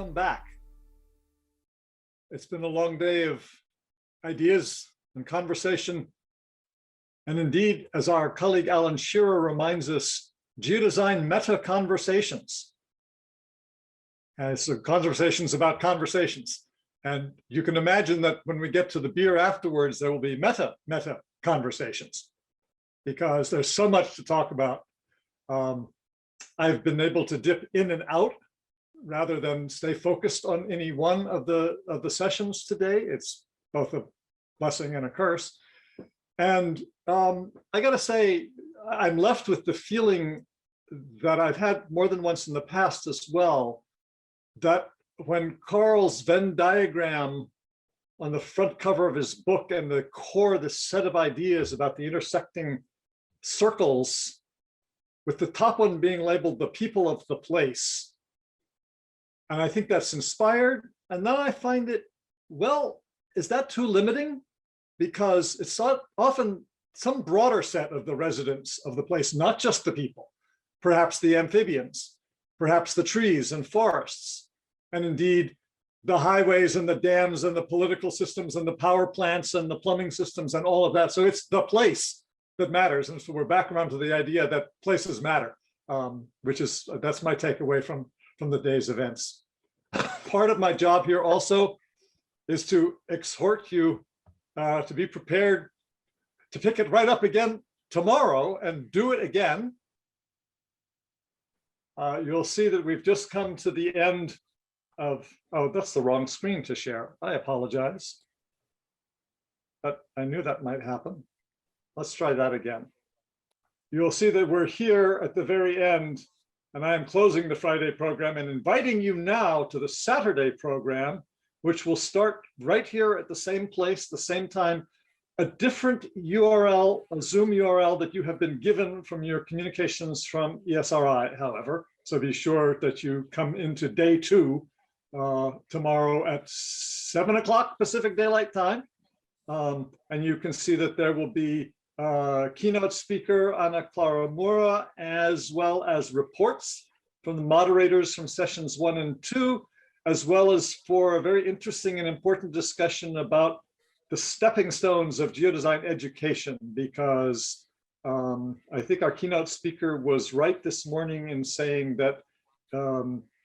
welcome back. It's been a long day of ideas and conversation. And indeed, as our colleague Alan Shearer reminds us, Geodesign meta conversations. And so conversations about conversations. And you can imagine that when we get to the beer afterwards, there will be meta conversations because there's so much to talk about. I've been able to dip in and out rather than stay focused on any one of the sessions today. It's both a blessing and a curse. And I gotta say, I'm left with the feeling that I've had more than once in the past as well, that when Carl's Venn diagram on the front cover of his book and the core, the set of ideas about the intersecting circles, with the top one being labeled the people of the place. And I think that's inspired. And then I find it, well, is that too limiting? Because it's often some broader set of the residents of the place, not just the people, perhaps the amphibians, perhaps the trees and forests, and indeed the highways and the dams and the political systems and the power plants and the plumbing systems and all of that. So it's the place that matters. And so we're back around to the idea that places matter, that's my takeaway from the day's events. Part of my job here also is to exhort you to be prepared to pick it right up again tomorrow and do it again. You'll see that we've just come to the end of, oh, that's the wrong screen to share. I apologize. But I knew that might happen. Let's try that again. You'll see that we're here at the very end, and I am closing the Friday program and inviting you now to the Saturday program, which will start right here at the same place, the same time, a different URL, a Zoom URL that you have been given from your communications from ESRI, however. So be sure that you come into day 2 tomorrow at 7 o'clock Pacific Daylight Time. And you can see that there will be keynote speaker Ana Clara Mura, as well as reports from the moderators from sessions 1 and 2, as well as for a very interesting and important discussion about the stepping stones of geodesign education, because I think our keynote speaker was right this morning in saying that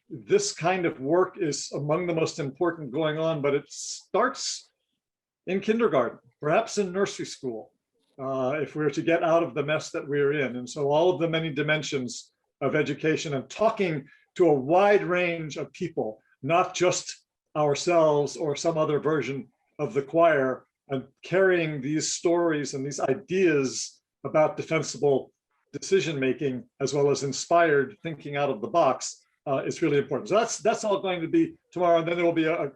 this kind of work is among the most important going on, but it starts in kindergarten, perhaps in nursery school, if we're to get out of the mess that we're in. And so all of the many dimensions of education and talking to a wide range of people, not just ourselves or some other version of the choir, and carrying these stories and these ideas about defensible decision-making, as well as inspired thinking out of the box, is really important. So that's all going to be tomorrow. And then there will be a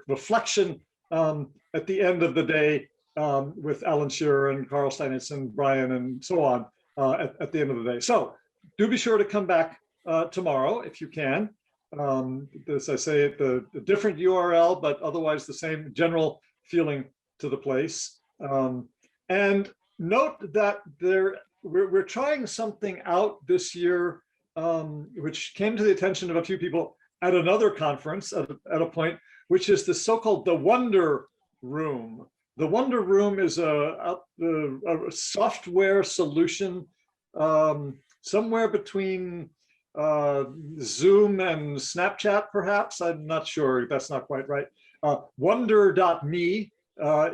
reflection at the end of the day with Alan Shearer and Carl Steinitz and Brian and so on at the end of the day. So do be sure to come back tomorrow if you can. As I say, the different URL, but otherwise the same general feeling to the place. And note that we're trying something out this year, which came to the attention of a few people at another conference at a point, which is the so-called the Wonder Room. The Wonder Room is a software solution somewhere between Zoom and Snapchat, perhaps. I'm not sure. That's not quite right. Wonder.me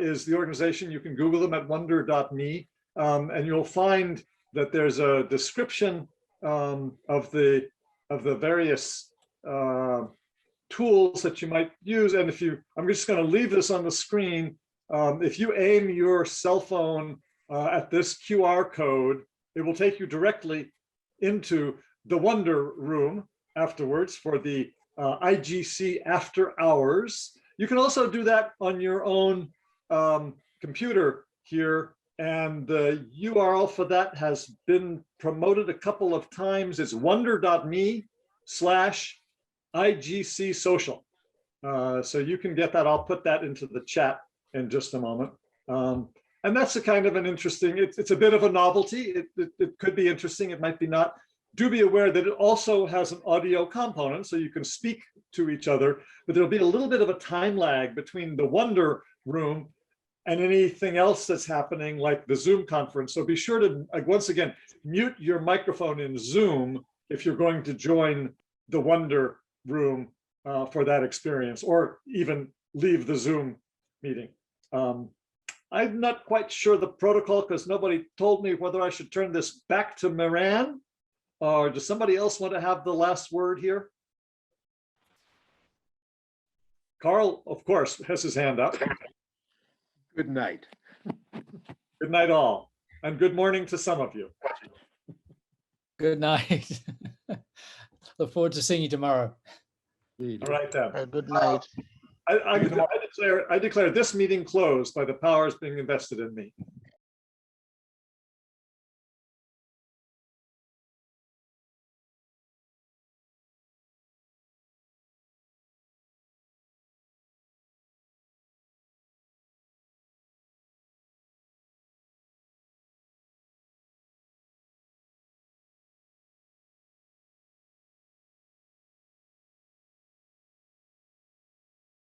is the organization. You can Google them at wonder.me, and you'll find that there's a description of the various tools that you might use. And I'm just going to leave this on the screen. If you aim your cell phone at this QR code, it will take you directly into the Wonder Room afterwards for the IGC After Hours. You can also do that on your own computer here, and the URL for that has been promoted a couple of times. It's wonder.me/IGC social. So you can get that. I'll put that into the chat in just a moment. And that's a kind of an interesting, it's a bit of a novelty. It could be interesting, it might be not. do be aware that it also has an audio component, so you can speak to each other, but there'll be a little bit of a time lag between the Wonder Room and anything else that's happening, like the Zoom conference. So be sure to, once again, mute your microphone in Zoom if you're going to join the Wonder Room for that experience, or even leave the Zoom meeting. I'm not quite sure the protocol because nobody told me whether I should turn this back to Moran, or does somebody else want to have the last word here? Carl, of course, has his hand up. Good night. Good night, all, and good morning to some of you. Good night. Look forward to seeing you tomorrow. All right, then. Good night. I declare this meeting closed by the powers being invested in me.